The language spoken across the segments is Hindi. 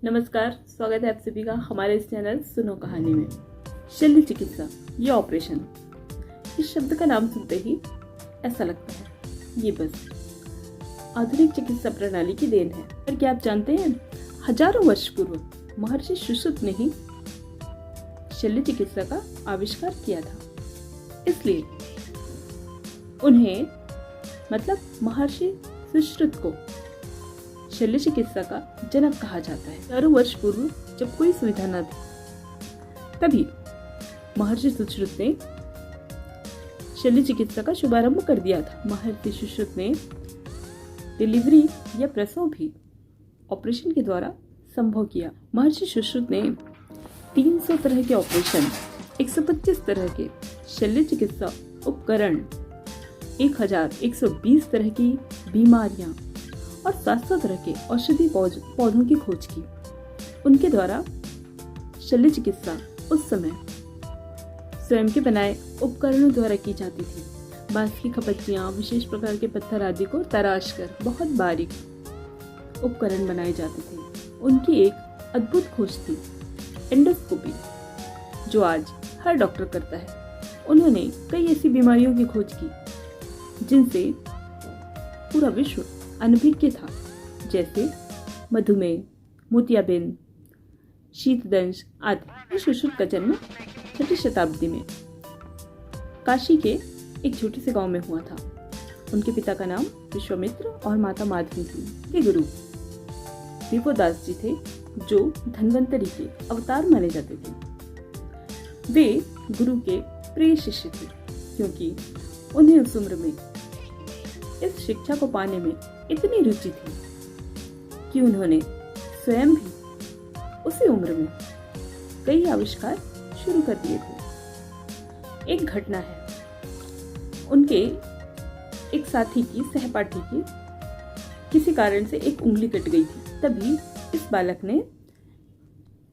नमस्कार, स्वागत है आप सभी का हमारे इस चैनल सुनो कहानी में। शल्य चिकित्सा, ये ऑपरेशन, इस शब्द का नाम सुनते ही ऐसा लगता है ये बस आधुनिक चिकित्सा प्रणाली की देन है। पर क्या आप जानते हैं, हजारों वर्ष पूर्व महर्षि सुश्रुत ने ही शल्य चिकित्सा का आविष्कार किया था। इसलिए उन्हें महर्षि सुश्रुत को शल्य चिकित्सा का जनक कहा जाता है। हजारों वर्ष पूर्व जब कोई सुविधा न थी, तभी महर्षि सुश्रुत ने शल्य चिकित्सा का शुभारंभ कर दिया था। महर्षि सुश्रुत ने डिलीवरी या प्रसव भी ऑपरेशन के द्वारा संभव किया। महर्षि सुश्रुत ने 300 तरह के ऑपरेशन, 125 तरह के शल्य चिकित्सा उपकरण, 1120 तरह की बीमारियां और 700 तरह के औषधि पौधों की खोज की। उनके द्वारा शल्य चिकित्सा उस समय स्वयं के बनाए उपकरणों द्वारा की जाती थी। बांस की खपच्चियां, विशेष प्रकार के पत्थर आदि को तराश कर बहुत बारीक उपकरण बनाए जाते थे। उनकी एक अद्भुत खोज थी एंडोस्कोपी, जो आज हर डॉक्टर करता है। उन्होंने कई ऐसी बीमारियों की खोज की जिनसे पूरा विश्व अनभिज्ञ था, जैसे मधुमेह, मोतियाबिंद, शीतदंश आदि। सुश्रुत का जन्म 6वीं शताब्दी में काशी के एक छोटे से गांव में हुआ था। उनके पिता का नाम विश्वामित्र और माता माधवी थी। के गुरु देवोदास जी थे, जो धन्वंतरी के अवतार माने जाते थे। वे गुरु के प्रिय शिष्य थे, क्योंकि उन्हें उस उम्र में इस शिक्षा को पाने में इतनी रुचि थी कि उन्होंने स्वयं भी उसी उम्र में कई आविष्कार शुरू कर दिए थे। एक घटना है, उनके एक साथी की, सहपाठी की किसी कारण से एक उंगली कट गई थी। तभी इस बालक ने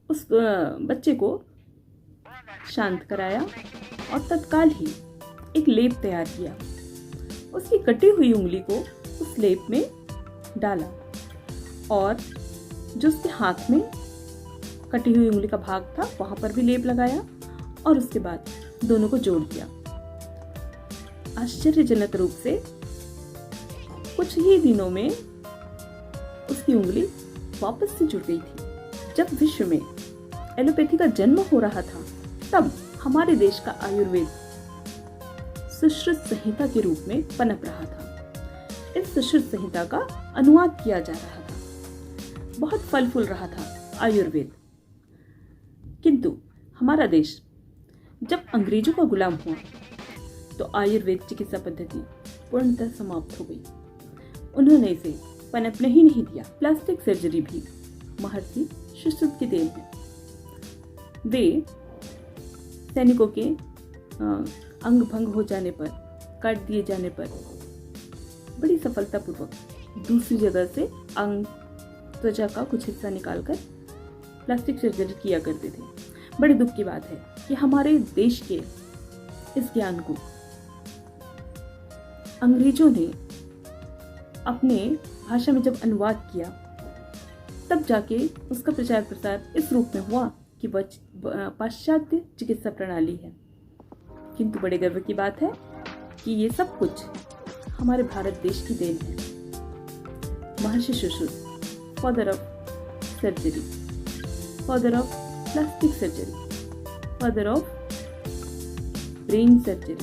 उस बच्चे को शांत कराया और तत्काल ही एक लेप तैयार किया। उसकी कटी हुई उंगली को उस लेप में डाला और जो उसके हाथ में कटी हुई उंगली का भाग था, वहां पर भी लेप लगाया और उसके बाद दोनों को जोड़ दिया। आश्चर्यजनक रूप से कुछ ही दिनों में उसकी उंगली वापस से जुड़ गई थी। जब विश्व में एलोपैथी का जन्म हो रहा था, तब हमारे देश का आयुर्वेद सुश्रुत संहिता के रूप में पनप रहा था। इस सुश्रुत संहिता का अनुवाद किया जा रहा था। बहुत फल फूल रहा था आयुर्वेद। किंतु हमारा देश जब अंग्रेजों का गुलाम हुआ, तो आयुर्वेद चिकित्सा पद्धति पूर्णतः समाप्त हो गई। उन्होंने इसे पनपने ही नहीं दिया। प्लास्टिक सर्जरी भी महर्षि सुश्रुत की देन है। वे सैनिकों के अंग भंग हो जाने पर, काट दिए जाने पर बड़ी सफलतापूर्वक दूसरी जगह से अंग, त्वचा का कुछ हिस्सा निकालकर प्लास्टिक सर्जरी किया करते थे। बड़े दुख की बात है कि हमारे देश के इस ज्ञान को अंग्रेजों ने अपने भाषा में जब अनुवाद किया, तब जाके उसका प्रचार प्रसार इस रूप में हुआ कि वह पाश्चात्य चिकित्सा प्रणाली है। किंतु बड़े गर्व की बात है कि ये सब कुछ हमारे भारत देश की देन है। Maharshi Sushruta, father of surgery, father of plastic surgery, father of brain surgery,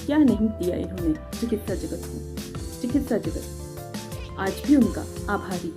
क्या नहीं दिया इन्होंने चिकित्सा जगत को। चिकित्सा जगत आज भी उनका आभारी है।